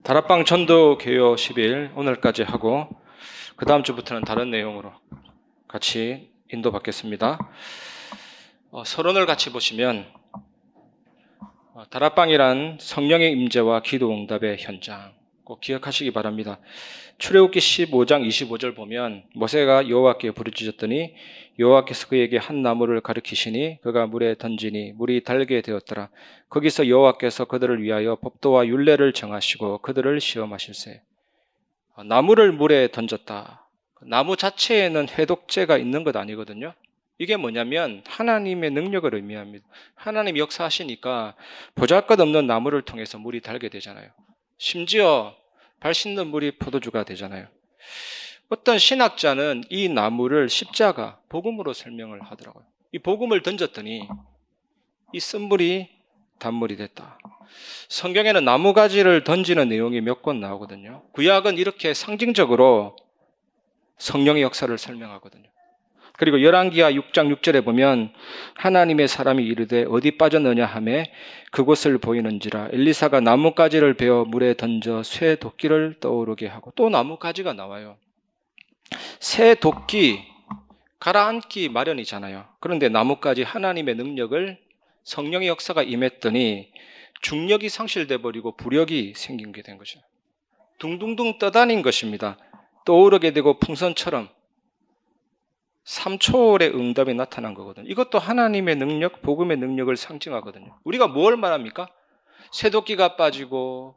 다락방 전도 개요 10일 오늘까지 하고 그 다음 주부터는 다른 내용으로 같이 인도받겠습니다. 서론을 같이 보시면 다락방이란 성령의 임재와 기도 응답의 현장 꼭 기억하시기 바랍니다. 출애굽기 15장 25절 보면 모세가 여호와께 부르짖었더니 여호와께서 그에게 한 나무를 가리키시니 그가 물에 던지니 물이 달게 되었더라. 거기서 여호와께서 그들을 위하여 법도와 율례를 정하시고 그들을 시험하실세. 나무를 물에 던졌다. 나무 자체에는 해독제가 있는 것 아니거든요. 이게 뭐냐면 하나님의 능력을 의미합니다. 하나님이 역사하시니까 보잘것없는 나무를 통해서 물이 달게 되잖아요. 심지어 발 씻는 물이 포도주가 되잖아요. 어떤 신학자는 이 나무를 십자가, 복음으로 설명을 하더라고요. 이 복음을 던졌더니 이 쓴물이 단물이 됐다. 성경에는 나무가지를 던지는 내용이 몇 권 나오거든요. 구약은 이렇게 상징적으로 성령의 역사를 설명하거든요. 그리고 열왕기하 6장 6절에 보면 하나님의 사람이 이르되 어디 빠졌느냐 하매 그곳을 보이는지라 엘리사가 나뭇가지를 베어 물에 던져 쇠 도끼를 떠오르게 하고 또 나뭇가지가 나와요. 새 도끼 가라앉기 마련이잖아요. 그런데 나뭇가지 하나님의 능력을 성령의 역사가 임했더니 중력이 상실돼 버리고 부력이 생긴 게 된 거죠. 둥둥둥 떠다닌 것입니다. 떠오르게 되고 풍선처럼 3초의 응답이 나타난 거거든요. 이것도 하나님의 능력, 복음의 능력을 상징하거든요. 우리가 뭘 말합니까? 쇠도끼가 빠지고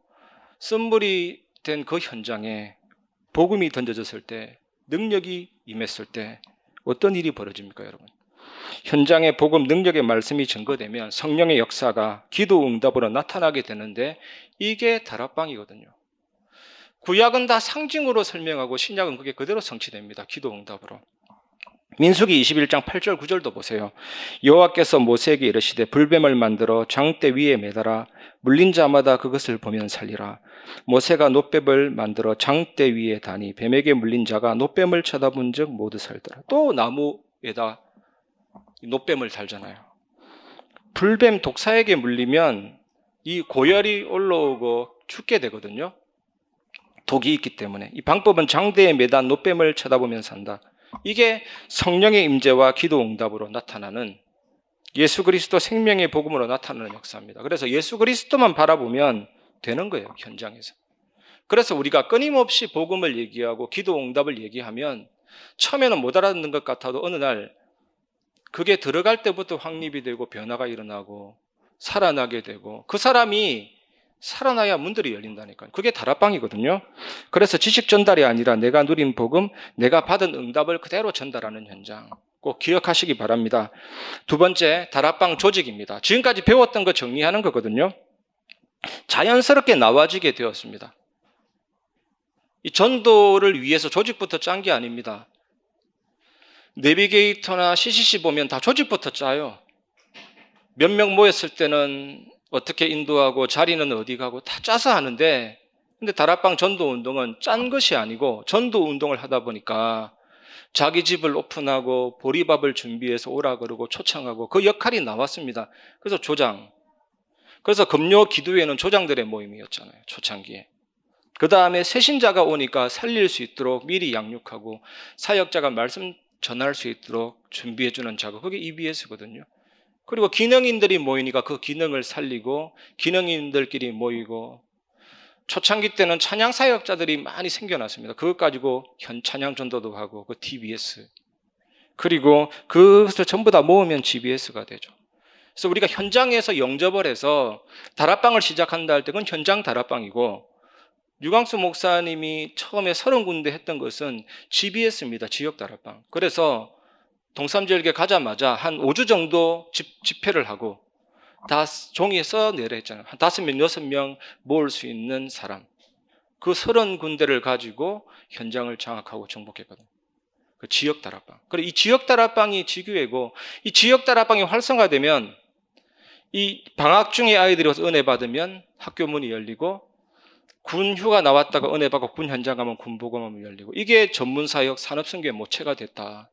쓴물이 된 그 현장에 복음이 던져졌을 때, 능력이 임했을 때 어떤 일이 벌어집니까, 여러분? 현장에 복음 능력의 말씀이 증거되면 성령의 역사가 기도 응답으로 나타나게 되는데 이게 다락방이거든요. 구약은 다 상징으로 설명하고 신약은 그게 그대로 성취됩니다. 기도 응답으로. 민수기 21장 8절 9절도 보세요. 여호와께서 모세에게 이르시되 불뱀을 만들어 장대 위에 매달아 물린 자마다 그것을 보면 살리라. 모세가 놋뱀을 만들어 장대 위에 다니 뱀에게 물린 자가 놋뱀을 쳐다본 즉 모두 살더라. 또 나무에다 놋뱀을 달잖아요. 불뱀 독사에게 물리면 이 고열이 올라오고 죽게 되거든요. 독이 있기 때문에. 이 방법은 장대에 매단 놋뱀을 쳐다보면 산다. 이게 성령의 임재와 기도 응답으로 나타나는 예수 그리스도 생명의 복음으로 나타나는 역사입니다. 그래서 예수 그리스도만 바라보면 되는 거예요, 현장에서. 그래서 우리가 끊임없이 복음을 얘기하고 기도 응답을 얘기하면 처음에는 못 알아듣는 것 같아도 어느 날 그게 들어갈 때부터 확립이 되고 변화가 일어나고 살아나게 되고 그 사람이 살아나야 문들이 열린다니까요. 그게 다락방이거든요. 그래서 지식 전달이 아니라 내가 누린 복음, 내가 받은 응답을 그대로 전달하는 현장. 꼭 기억하시기 바랍니다. 두 번째, 다락방 조직입니다. 지금까지 배웠던 거 정리하는 거거든요. 자연스럽게 나와지게 되었습니다. 이 전도를 위해서 조직부터 짠 게 아닙니다. 내비게이터나 CCC 보면 다 조직부터 짜요. 몇 명 모였을 때는 어떻게 인도하고 자리는 어디 가고 다 짜서 하는데 근데 다락방 전도운동은 짠 것이 아니고 전도운동을 하다 보니까 자기 집을 오픈하고 보리밥을 준비해서 오라 그러고 초청하고 그 역할이 나왔습니다. 그래서 조장. 그래서 금요 기도회는 조장들의 모임이었잖아요. 초창기에. 그 다음에 새신자가 오니까 살릴 수 있도록 미리 양육하고 사역자가 말씀 전할 수 있도록 준비해주는 작업. 그게 EBS거든요. 그리고 기능인들이 모이니까 그 기능을 살리고 기능인들끼리 모이고 초창기 때는 찬양 사역자들이 많이 생겨났습니다. 그것 가지고 찬양 전도도 하고 그 TBS 그리고 그것을 전부 다 모으면 GBS가 되죠. 그래서 우리가 현장에서 영접을 해서 다락방을 시작한다 할 때 그건 현장 다락방이고 유광수 목사님이 처음에 30군데 했던 것은 GBS입니다. 지역 다락방. 그래서 동삼절개 가자마자 한 5주 정도 집회를 하고 다 종이에 써내려 했잖아요. 한 5명, 6명 모을 수 있는 사람. 그 30군데를 가지고 현장을 장악하고 정복했거든요. 그 지역 다락방. 그리고 이 지역 다락방이 지교회고 이 지역 다락방이 활성화되면 이 방학 중에 아이들이 와서 은혜 받으면 학교 문이 열리고 군 휴가 나왔다가 은혜 받고 군 현장 가면 군복음이 열리고 이게 전문사역 산업선교의 모체가 됐다.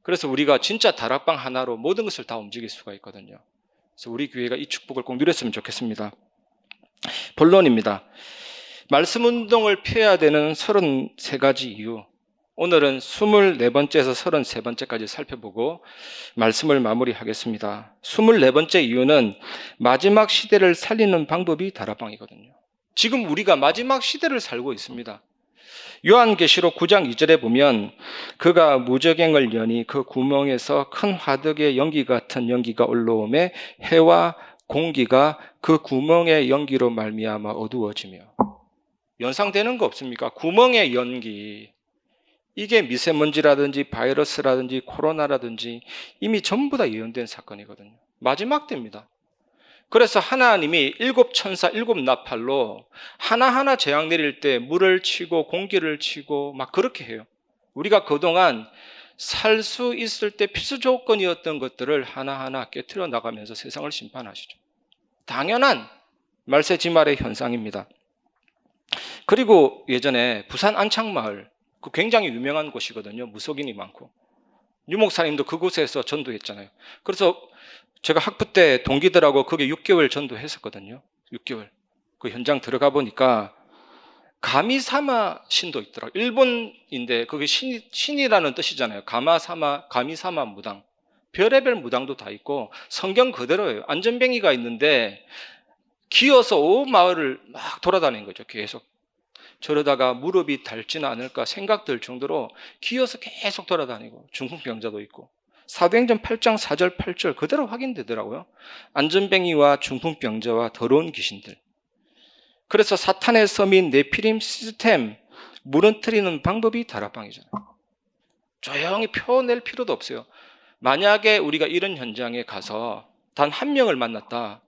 그래서 우리가 진짜 다락방 하나로 모든 것을 다 움직일 수가 있거든요. 그래서 우리 교회가 이 축복을 꼭 누렸으면 좋겠습니다. 본론입니다. 말씀 운동을 펴야 되는 33가지 이유. 오늘은 24번째에서 33번째까지 살펴보고 말씀을 마무리하겠습니다. 24번째 이유는 마지막 시대를 살리는 방법이 다락방이거든요. 지금 우리가 마지막 시대를 살고 있습니다. 요한계시록 9장 2절에 보면 그가 무저갱을 여니 그 구멍에서 큰 화덕의 연기 같은 연기가 올라오매 해와 공기가 그 구멍의 연기로 말미암아 어두워지며. 연상되는 거 없습니까? 구멍의 연기. 이게 미세먼지라든지 바이러스라든지 코로나라든지 이미 전부 다 예언된 사건이거든요. 마지막 때입니다. 그래서 하나님이 7천사 7나팔로 하나하나 재앙 내릴 때 물을 치고 공기를 치고 막 그렇게 해요. 우리가 그동안 살 수 있을 때 필수 조건이었던 것들을 하나하나 깨트려 나가면서 세상을 심판하시죠. 당연한 말세지말의 현상입니다. 그리고 예전에 부산 안창마을, 그 굉장히 유명한 곳이거든요. 무속인이 많고. 유 목사님도 그곳에서 전도했잖아요. 그래서 제가 학부 때 동기들하고 거기 6개월 전도했었거든요. 6개월. 그 현장 들어가 보니까 가미사마 신도 있더라고요. 일본인데 그게 신이라는 뜻이잖아요. 가미사마 무당. 별의별 무당도 다 있고 성경 그대로예요. 안전뱅이가 있는데 기어서 온 마을을 막 돌아다니는 거죠. 계속. 저러다가 무릎이 닳지는 않을까 생각될 정도로 기어서 계속 돌아다니고 중풍병자도 있고. 사도행전 8장 4절 8절 그대로 확인되더라고요. 안전뱅이와 중풍병자와 더러운 귀신들. 그래서 사탄의 섬인 네피림 시스템 무너뜨리는 방법이 다락방이잖아요. 조용히 펴낼 필요도 없어요. 만약에 우리가 이런 현장에 가서 단 한 명을 만났다.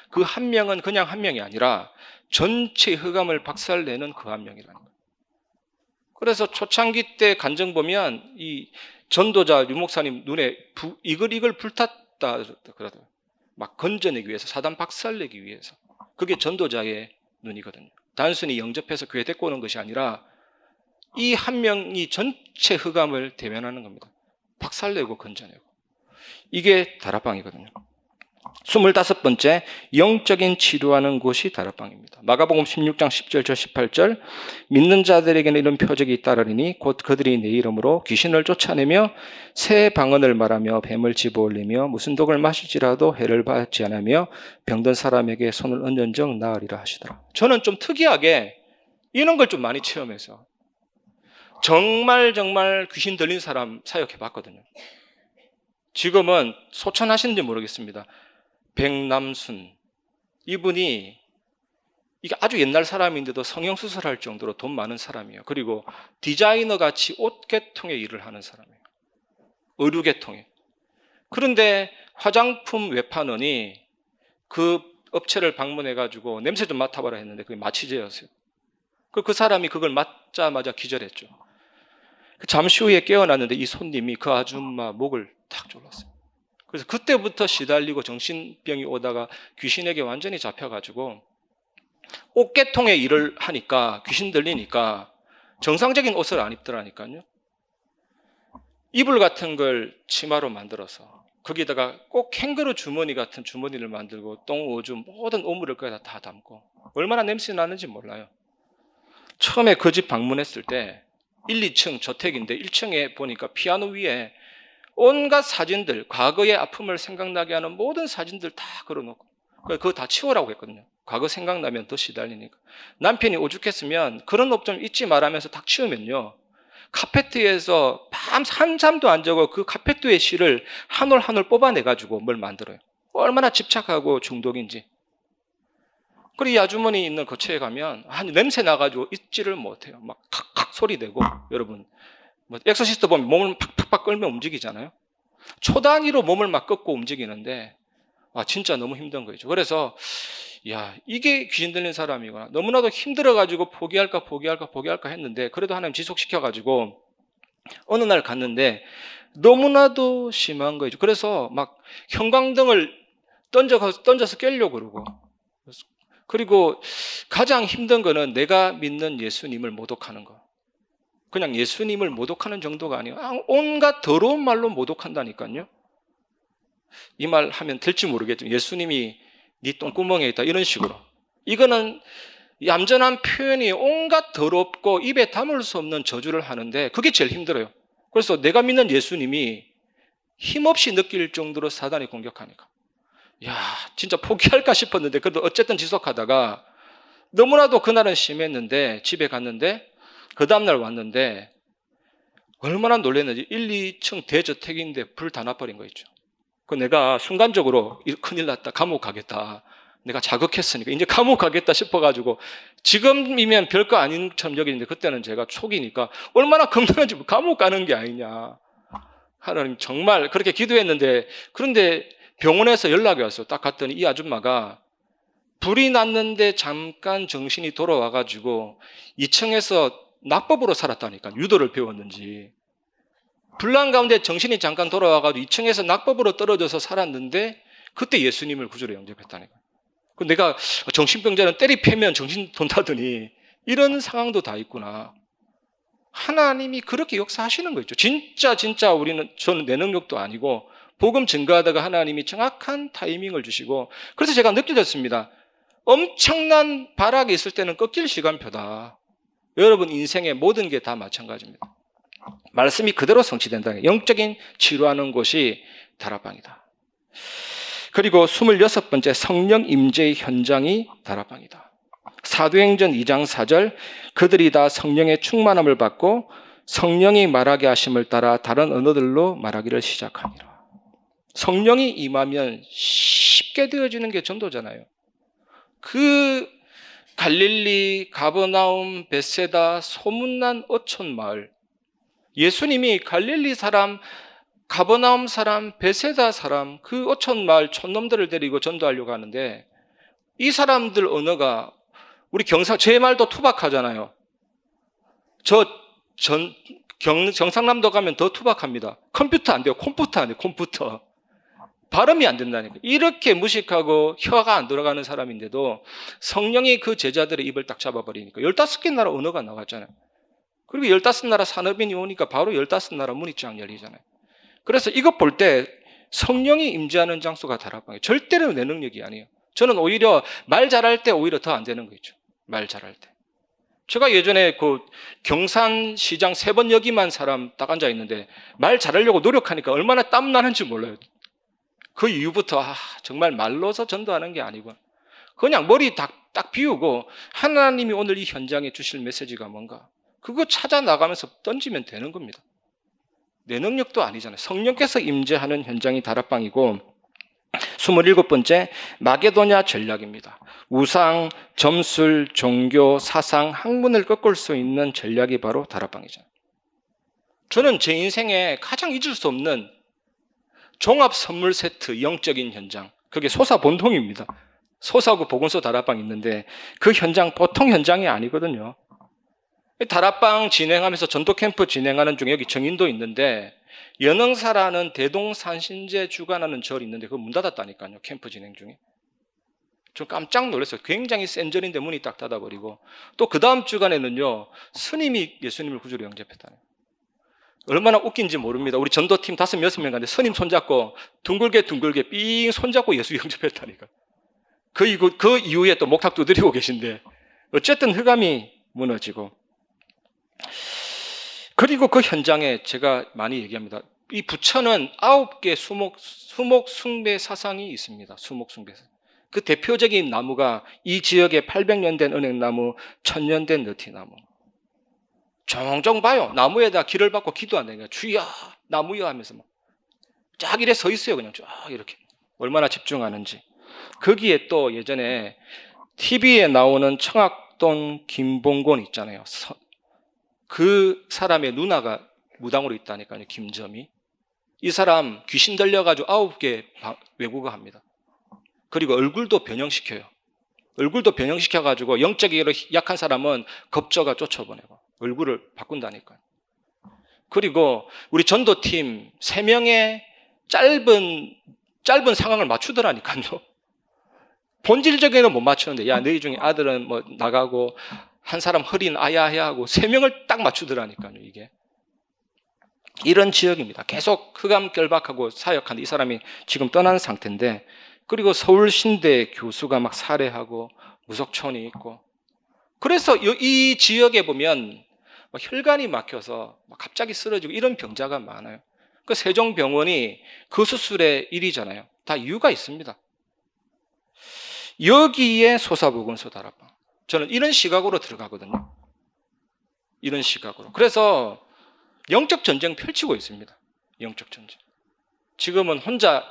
그 한 명은 그냥 한 명이 아니라 전체 흑암을 박살내는 그 한 명이라는 거예요. 그래서 초창기 때 간증 보면 이 전도자 유목사님 눈에 이글이글 불탔다 그러더라고요. 막 건져내기 위해서, 사단 박살내기 위해서. 그게 전도자의 눈이거든요. 단순히 영접해서 교회 데리고 오는 것이 아니라 이 한 명이 전체 흑암을 대면하는 겁니다. 박살내고 건져내고. 이게 다락방이거든요. 25번째, 영적인 치료하는 곳이 다락방입니다. 마가복음 16장 10절 18절 믿는 자들에게는 이런 표적이 따르리니 곧 그들이 내 이름으로 귀신을 쫓아내며 새 방언을 말하며 뱀을 집어올리며 무슨 독을 마실지라도 해를 받지 않으며 병든 사람에게 손을 얹은즉 나으리라 하시더라. 저는 좀 특이하게 이런 걸 좀 많이 체험해서 정말 귀신 들린 사람 사역해 봤거든요. 지금은 소천하시는지 모르겠습니다. 백남순, 이분이 이게 아주 옛날 사람인데도 성형수술할 정도로 돈 많은 사람이에요. 그리고 디자이너 같이 옷계통의 일을 하는 사람이에요. 의류계통에. 그런데 화장품 외판원이 그 업체를 방문해가지고 냄새 좀 맡아봐라 했는데 그게 마취제였어요. 그 사람이 그걸 맞자마자 기절했죠. 잠시 후에 깨어났는데 이 손님이 그 아줌마 목을 탁 졸랐어요. 그래서 그때부터 시달리고 정신병이 오다가 귀신에게 완전히 잡혀가지고 옷계통의 일을 하니까 귀신 들리니까 정상적인 옷을 안 입더라니까요. 이불 같은 걸 치마로 만들어서 거기다가 꼭 캥거루 주머니 같은 주머니를 만들고 똥, 오줌 모든 오물을 거기다 다 담고 얼마나 냄새 나는지 몰라요. 처음에 그 집 방문했을 때 1, 2층 저택인데 1층에 보니까 피아노 위에 온갖 사진들, 과거의 아픔을 생각나게 하는 모든 사진들 다 걸어놓고 그거 다 치우라고 했거든요. 과거 생각나면 더 시달리니까. 남편이 오죽했으면 그런 업 좀 잊지 말라면서 딱 치우면요. 카페트에서 밤 한잠도 안 자고 그 카페트의 실을 한 올 한 올 뽑아내가지고 뭘 만들어요. 얼마나 집착하고 중독인지. 그리고 이 아주머니 있는 거처에 가면 냄새 나가지고 잊지를 못해요. 막 칵칵 소리 내고 여러분. 뭐 엑소시스트 보면 몸을 팍팍팍 끌면 움직이잖아요. 초 단위로 몸을 막 꺾고 움직이는데 진짜 너무 힘든 거죠. 그래서 이게 귀신 들린 사람이구나. 너무나도 힘들어가지고 포기할까 했는데 그래도 하나님 지속시켜가지고 어느 날 갔는데 너무나도 심한 거죠. 그래서 막 형광등을 던져서 깨려고 그러고 그리고 가장 힘든 거는 내가 믿는 예수님을 모독하는 거. 그냥 예수님을 모독하는 정도가 아니에요. 온갖 더러운 말로 모독한다니까요. 이 말 하면 될지 모르겠지만 예수님이 네 똥구멍에 있다 이런 식으로. 이거는 얌전한 표현이 온갖 더럽고 입에 담을 수 없는 저주를 하는데 그게 제일 힘들어요. 그래서 내가 믿는 예수님이 힘없이 느낄 정도로 사단이 공격하니까 야 진짜 포기할까 싶었는데 그래도 어쨌든 지속하다가 너무나도 그날은 심했는데 집에 갔는데 그 다음날 왔는데 얼마나 놀랐는지 1, 2층 대저택인데 불 다 나버린 거 있죠. 그 내가 순간적으로 큰일 났다 감옥 가겠다 내가 자극했으니까 이제 감옥 가겠다 싶어가지고 지금이면 별거 아닌 처럼 여기는데 그때는 제가 초기니까 얼마나 겁나는지 감옥 가는 게 아니냐. 하나님 정말 그렇게 기도했는데 그런데 병원에서 연락이 왔어요. 딱 갔더니 이 아줌마가 불이 났는데 잠깐 정신이 돌아와가지고 2층에서 낙법으로 살았다니까. 유도를 배웠는지. 불난 가운데 정신이 잠깐 돌아와가지고 2층에서 낙법으로 떨어져서 살았는데 그때 예수님을 구주로 영접했다니까. 내가 정신병자는 때리 패면 정신 돈다더니 이런 상황도 다 있구나. 하나님이 그렇게 역사하시는 거 있죠. 진짜 저는 내 능력도 아니고 복음 증거하다가 하나님이 정확한 타이밍을 주시고 그래서 제가 느껴졌습니다. 엄청난 발악이 있을 때는 꺾일 시간표다. 여러분 인생의 모든 게 다 마찬가지입니다. 말씀이 그대로 성취된다. 영적인 치료하는 곳이 다락방이다. 그리고 26번째 성령 임재의 현장이 다락방이다. 사도행전 2장 4절 그들이 다 성령의 충만함을 받고 성령이 말하게 하심을 따라 다른 언어들로 말하기를 시작하니라. 성령이 임하면 쉽게 되어지는 게 전도잖아요. 그 갈릴리, 가버나움, 벳세다 소문난 어촌 마을 예수님이 갈릴리 사람, 가버나움 사람, 벳세다 사람 그 어촌 마을 촌놈들을 데리고 전도하려고 하는데 이 사람들 언어가 우리 제 말도 투박하잖아요. 경상남도 가면 더 투박합니다. 컴퓨터 안 돼요. 컴퓨터 안 돼요. 컴퓨터. 발음이 안 된다니까. 이렇게 무식하고 혀가 안 돌아가는 사람인데도 성령이 그 제자들의 입을 딱 잡아버리니까 15개 나라 언어가 나왔잖아요. 그리고 15나라 산업인이 오니까 바로 15나라 문이 쫙 열리잖아요. 그래서 이것 볼 때 성령이 임재하는 장소가 다락방이에요. 절대로 내 능력이 아니에요. 저는 오히려 말 잘할 때 오히려 더 안 되는 거 있죠. 말 잘할 때. 제가 예전에 그 경산시장 3번 여기만 사람 딱 앉아 있는데 말 잘하려고 노력하니까 얼마나 땀 나는지 몰라요. 그 이후부터 정말 말로서 전도하는 게 아니고 그냥 머리 딱 비우고 하나님이 오늘 이 현장에 주실 메시지가 뭔가 그거 찾아 나가면서 던지면 되는 겁니다. 내 능력도 아니잖아요. 성령께서 임재하는 현장이 다락방이고 27번째 마게도냐 전략입니다. 우상, 점술, 종교, 사상, 학문을 꺾을 수 있는 전략이 바로 다락방이잖아요. 저는 제 인생에 가장 잊을 수 없는 종합 선물 세트 영적인 현장 그게 소사본통입니다. 소사구 보건소 다락방 있는데 그 현장 보통 현장이 아니거든요. 다락방 진행하면서 전도 캠프 진행하는 중에 여기 정인도 있는데 연흥사라는 대동산신제 주관하는 절이 있는데 그거 문 닫았다니까요. 캠프 진행 중에. 좀 깜짝 놀랐어요. 굉장히 센 절인데 문이 딱 닫아버리고 또 그 다음 주간에는요. 스님이 예수님을 구주로 영접했다는 거예요. 얼마나 웃긴지 모릅니다. 우리 전도팀 5, 6명 가는데 스님 손잡고 둥글게 삥 손잡고 예수 영접했다니까. 그 이후에 또 목탁 두드리고 계신데 어쨌든 흑암이 무너지고 그리고 그 현장에 제가 많이 얘기합니다. 이 부천은 9개 수목 숭배 사상이 있습니다. 수목 숭배 사상. 그 대표적인 나무가 이 지역에 800년 된 은행나무, 1000년 된 너티나무. 종종 봐요. 나무에다 길을 받고 기도한다니까. 주여, 나무여 하면서 쫙 이래 서 있어요. 그냥 쫙 이렇게. 얼마나 집중하는지. 거기에 또 예전에 TV에 나오는 청학동 김봉곤 있잖아요. 그 사람의 누나가 무당으로 있다니까요. 김점이. 이 사람 귀신 들려가지고 9개 외국어 합니다. 그리고 얼굴도 변형시켜요. 얼굴도 변형시켜가지고 영적으로 약한 사람은 겁저가 쫓아보내고 얼굴을 바꾼다니까요. 그리고 우리 전도팀 3명의 짧은 상황을 맞추더라니까요. 본질적에는 못 맞추는데 야 너희 중에 아들은 뭐 나가고 한 사람 허리는 아야아야 하고 3명을 딱 맞추더라니까요. 이게 이런 지역입니다. 계속 흑암 결박하고 사역하는 이 사람이 지금 떠난 상태인데 그리고 서울신대 교수가 막 살해하고 무속촌이 있고 그래서 이 지역에 보면 혈관이 막혀서 갑자기 쓰러지고 이런 병자가 많아요. 그 세종병원이 그 수술의 일이잖아요. 다 이유가 있습니다. 여기에 소사보건소 다락방. 저는 이런 시각으로 들어가거든요. 이런 시각으로. 그래서 영적 전쟁 펼치고 있습니다. 영적 전쟁. 지금은 혼자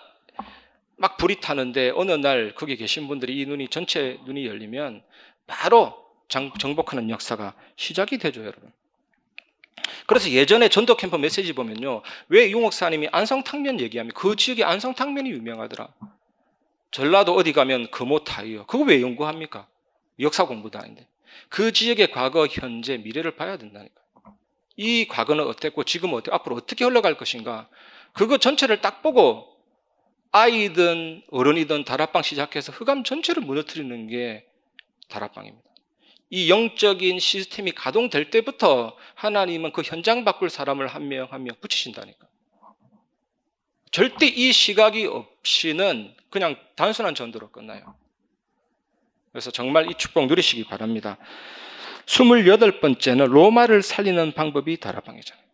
막 불이 타는데 어느 날 거기 계신 분들이 이 눈이 전체 눈이 열리면 바로 정복하는 역사가 시작이 되죠, 여러분. 그래서 예전에 전도 캠프 메시지 보면요, 왜 유 목사님이 안성탕면 얘기하면 그 지역이 안성탕면이 유명하더라. 전라도 어디 가면 금오타이어. 그거 왜 연구합니까? 역사 공부도 아닌데. 그 지역의 과거, 현재, 미래를 봐야 된다니까. 이 과거는 어땠고 지금은 어땠고 앞으로 어떻게 흘러갈 것인가. 그거 전체를 딱 보고 아이든 어른이든 다락방 시작해서 흑암 전체를 무너뜨리는 게 다락방입니다. 이 영적인 시스템이 가동될 때부터 하나님은 그 현장 바꿀 사람을 한 명 한 명 붙이신다니까. 절대 이 시각이 없이는 그냥 단순한 전도로 끝나요. 그래서 정말 이 축복 누리시기 바랍니다. 28번째는 로마를 살리는 방법이 다락방이잖아요.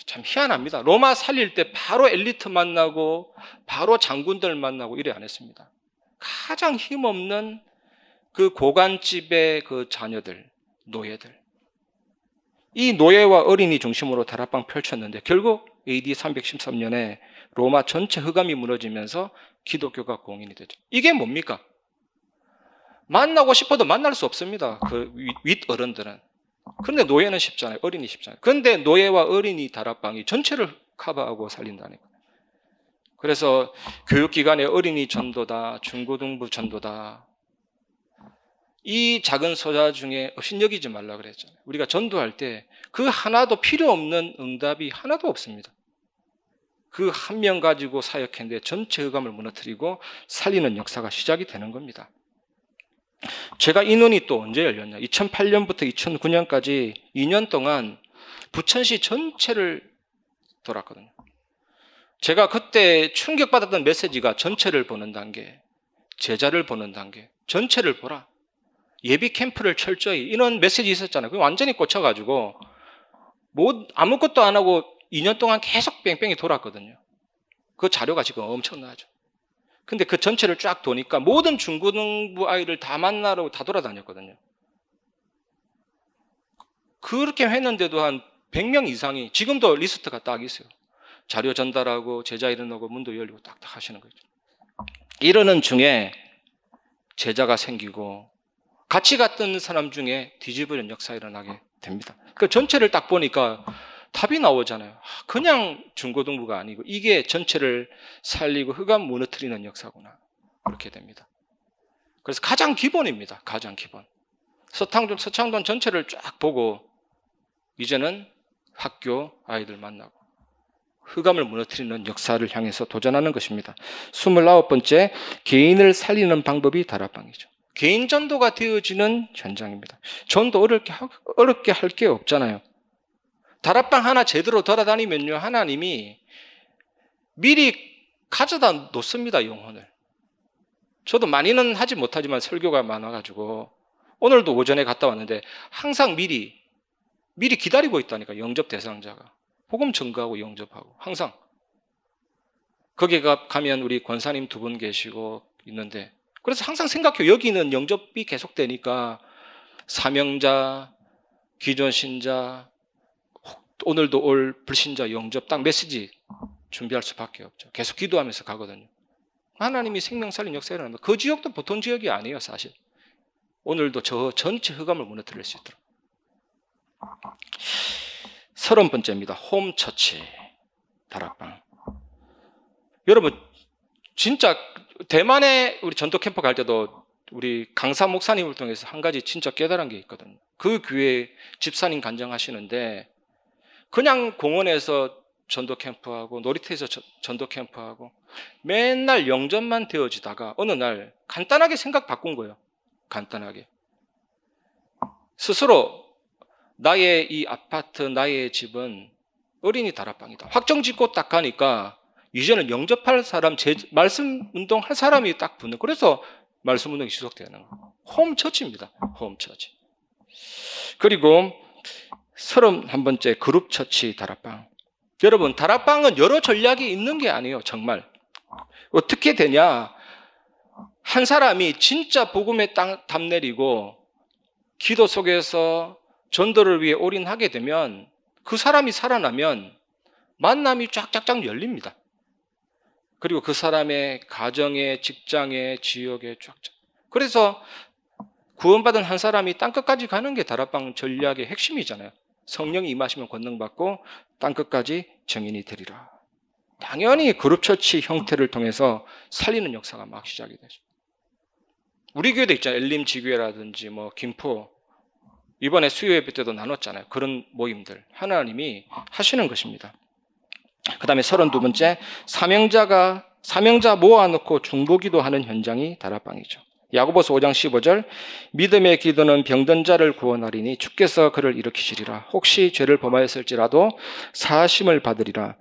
참 희한합니다. 로마 살릴 때 바로 엘리트 만나고 바로 장군들 만나고 이래 안 했습니다. 가장 힘없는 그 고관집의 그 자녀들, 노예들. 이 노예와 어린이 중심으로 다락방 펼쳤는데 결국 AD 313년에 로마 전체 흑암이 무너지면서 기독교가 공인이 되죠. 이게 뭡니까? 만나고 싶어도 만날 수 없습니다. 그 윗어른들은. 그런데 노예는 쉽잖아요. 어린이 쉽잖아요. 그런데 노예와 어린이 다락방이 전체를 커버하고 살린다니까. 그래서 교육기관의 어린이 전도다, 중고등부 전도다. 이 작은 소자 중에 업신여기지 말라 그랬잖아요. 우리가 전도할 때 그 하나도 필요 없는 응답이 하나도 없습니다. 그 한 명 가지고 사역했는데 전체 흑암을 무너뜨리고 살리는 역사가 시작이 되는 겁니다. 제가 이 눈이 또 언제 열렸냐? 2008년부터 2009년까지 2년 동안 부천시 전체를 돌았거든요. 제가 그때 충격받았던 메시지가 전체를 보는 단계, 제자를 보는 단계, 전체를 보라. 예비 캠프를 철저히, 이런 메시지 있었잖아요. 그거 완전히 꽂혀가지고 아무것도 안 하고 2년 동안 계속 뺑뺑이 돌았거든요. 그 자료가 지금 엄청나죠. 근데 그 전체를 쫙 도니까 모든 중고등부 아이를 다 만나러 다 돌아다녔거든요. 그렇게 했는데도 한 100명 이상이, 지금도 리스트가 딱 있어요. 자료 전달하고 제자 일어나고 문도 열리고 딱딱 하시는 거죠. 이러는 중에 제자가 생기고 같이 갔던 사람 중에 뒤집어진 역사가 일어나게 됩니다. 그 전체를 딱 보니까 답이 나오잖아요. 그냥 중고등부가 아니고 이게 전체를 살리고 흑암 무너뜨리는 역사구나. 그렇게 됩니다. 그래서 가장 기본입니다. 가장 기본. 서창동 전체를 쫙 보고 이제는 학교 아이들 만나고 흑암을 무너뜨리는 역사를 향해서 도전하는 것입니다. 29번째, 개인을 살리는 방법이 다락방이죠. 개인 전도가 되어지는 현장입니다. 전도 어렵게 할 게 없잖아요. 다락방 하나 제대로 돌아다니면요, 하나님이 미리 가져다 놓습니다, 영혼을. 저도 많이는 하지 못하지만 설교가 많아가지고 오늘도 오전에 갔다 왔는데 항상 미리 기다리고 있다니까, 영접 대상자가. 복음 전가하고 영접하고 항상. 거기 가면 우리 권사님 2분 계시고 있는데, 그래서 항상 생각해요. 여기는 영접이 계속되니까 사명자, 기존 신자, 오늘도 올 불신자 영접 딱 메시지 준비할 수밖에 없죠. 계속 기도하면서 가거든요. 하나님이 생명 살린 역사가 일어납니다. 그 지역도 보통 지역이 아니에요, 사실. 오늘도 저 전체 흑암을 무너뜨릴 수 있도록. 30번째입니다. 홈처치, 다락방. 여러분, 진짜 대만에 우리 전도 캠프 갈 때도 우리 강사 목사님을 통해서 한 가지 진짜 깨달은 게 있거든요. 그 교회 집사님 간증하시는데 그냥 공원에서 전도 캠프하고 놀이터에서 전도 캠프하고 맨날 영접만 되어지다가 어느 날 간단하게 생각 바꾼 거예요. 간단하게. 스스로 나의 이 아파트, 나의 집은 어린이 다락방이다. 확정 짓고 딱 가니까 이제는 영접할 사람, 말씀 운동 할 사람이 딱 붙는. 그래서 말씀 운동이 지속되는 거예요. 홈처치입니다. 홈처치. 그리고 31번째 그룹 처치 다락방. 여러분, 다락방은 여러 전략이 있는 게 아니에요. 정말 어떻게 되냐, 한 사람이 진짜 복음에 담 내리고 기도 속에서 전도를 위해 올인하게 되면, 그 사람이 살아나면 만남이 쫙쫙쫙 열립니다. 그리고 그 사람의 가정에, 직장에, 지역에 쫙쫙. 그래서 구원받은 한 사람이 땅끝까지 가는 게 다락방 전략의 핵심이잖아요. 성령이 임하시면 권능받고 땅끝까지 증인이 되리라. 당연히 그룹처치 형태를 통해서 살리는 역사가 막 시작이 되죠. 우리 교회도 있잖아요. 엘림지교회라든지 뭐 김포, 이번에 수요예배 때도 나눴잖아요. 그런 모임들 하나님이 하시는 것입니다. 그 다음에 32번째, 사명자 모아놓고 중보기도 하는 현장이 다락방이죠. 야고보서 5장 15절, 믿음의 기도는 병든 자를 구원하리니 주께서 그를 일으키시리라. 혹시 죄를 범하였을지라도 사하심을 받으리라.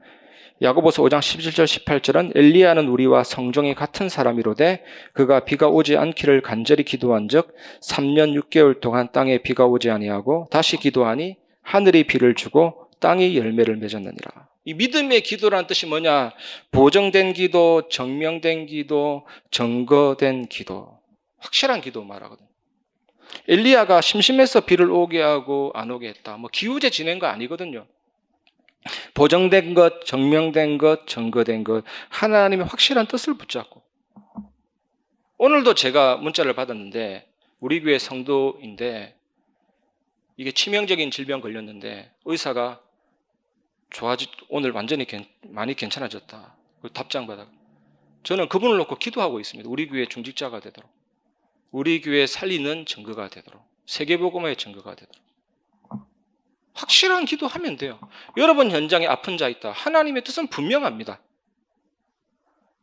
야고보서 5장 17절 18절은 엘리야는 우리와 성정이 같은 사람이로되 그가 비가 오지 않기를 간절히 기도한 즉 3년 6개월 동안 땅에 비가 오지 아니하고 다시 기도하니 하늘이 비를 주고 땅이 열매를 맺었느니라. 이 믿음의 기도라는 뜻이 뭐냐? 보정된 기도, 정명된 기도, 증거된 기도, 확실한 기도 말하거든요. 엘리야가 심심해서 비를 오게 하고 안 오게 했다, 뭐 기우제 지낸 거 아니거든요. 보정된 것, 정명된 것, 증거된 것, 하나님의 확실한 뜻을 붙잡고. 오늘도 제가 문자를 받았는데, 우리 교회 성도인데 이게 치명적인 질병 걸렸는데 의사가 오늘 완전히 많이 괜찮아졌다, 답장 받아. 저는 그분을 놓고 기도하고 있습니다. 우리 교회 중직자가 되도록, 우리 교회 살리는 증거가 되도록, 세계복음화의 증거가 되도록. 확실한 기도하면 돼요. 여러분 현장에 아픈 자 있다, 하나님의 뜻은 분명합니다.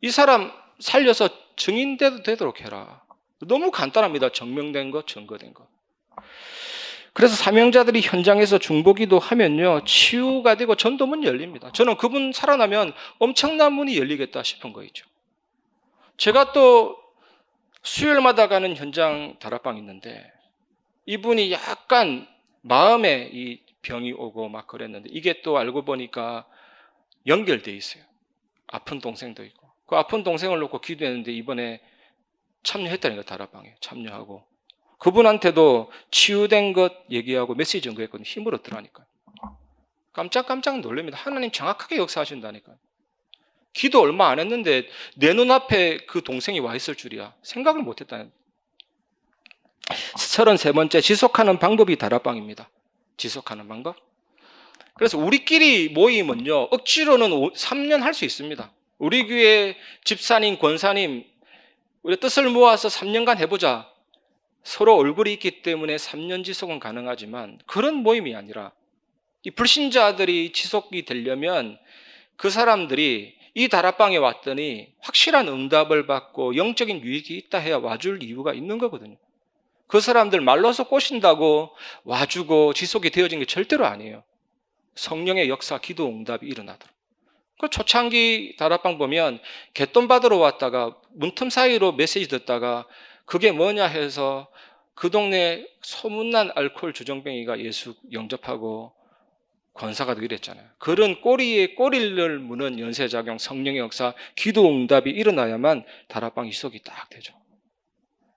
이 사람 살려서 증인돼도 되도록 해라. 너무 간단합니다. 정명된 것, 증거된 것. 그래서 사명자들이 현장에서 중보기도 하면요, 치유가 되고 전도문 열립니다. 저는 그분 살아나면 엄청난 문이 열리겠다 싶은 거 있죠. 제가 또 수요일마다 가는 현장 다락방 있는데, 이분이 약간 마음에 이 병이 오고 막 그랬는데, 이게 또 알고 보니까 연결돼 있어요. 아픈 동생도 있고. 그 아픈 동생을 놓고 기도했는데 이번에 참여했다니까. 다락방에 참여하고 그분한테도 치유된 것 얘기하고 메시지 전거했거든요. 힘을 얻더라니까. 깜짝 놀랍니다. 하나님 정확하게 역사하신다니까. 기도 얼마 안 했는데 내 눈앞에 그 동생이 와 있을 줄이야 생각을 못했다는. 33번째, 지속하는 방법이 다락방입니다. 지속하는 방법. 그래서 우리끼리 모임은요, 억지로는 3년 할 수 있습니다. 우리 교회 집사님, 권사님, 우리 뜻을 모아서 3년간 해보자. 서로 얼굴이 있기 때문에 3년 지속은 가능하지만, 그런 모임이 아니라 이 불신자들이 지속이 되려면 그 사람들이 이 다락방에 왔더니 확실한 응답을 받고 영적인 유익이 있다 해야 와줄 이유가 있는 거거든요. 그 사람들 말로서 꼬신다고 와주고 지속이 되어진 게 절대로 아니에요. 성령의 역사, 기도 응답이 일어나도록. 그 초창기 다락방 보면 갯돈 받으러 왔다가 문틈 사이로 메시지 듣다가 그게 뭐냐 해서 그 동네 소문난 알코올 주정뱅이가 예수 영접하고 권사가 되고 이랬잖아요. 그런 꼬리에 꼬리를 무는 연쇄작용, 성령의 역사, 기도 응답이 일어나야만 다락방 지속이 딱 되죠.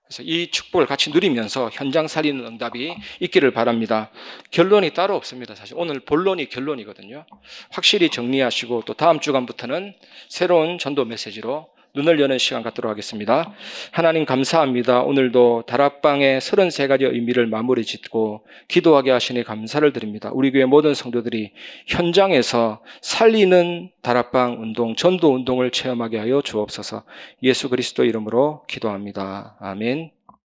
그래서 이 축복을 같이 누리면서 현장 살리는 응답이 있기를 바랍니다. 결론이 따로 없습니다. 사실 오늘 본론이 결론이거든요. 확실히 정리하시고 또 다음 주간부터는 새로운 전도 메시지로 눈을 여는 시간 갖도록 하겠습니다. 하나님 감사합니다. 오늘도 다락방의 33가지 의미를 마무리 짓고 기도하게 하시니 감사를 드립니다. 우리 교회 모든 성도들이 현장에서 살리는 다락방 운동, 전도 운동을 체험하게 하여 주옵소서. 예수 그리스도 이름으로 기도합니다. 아멘.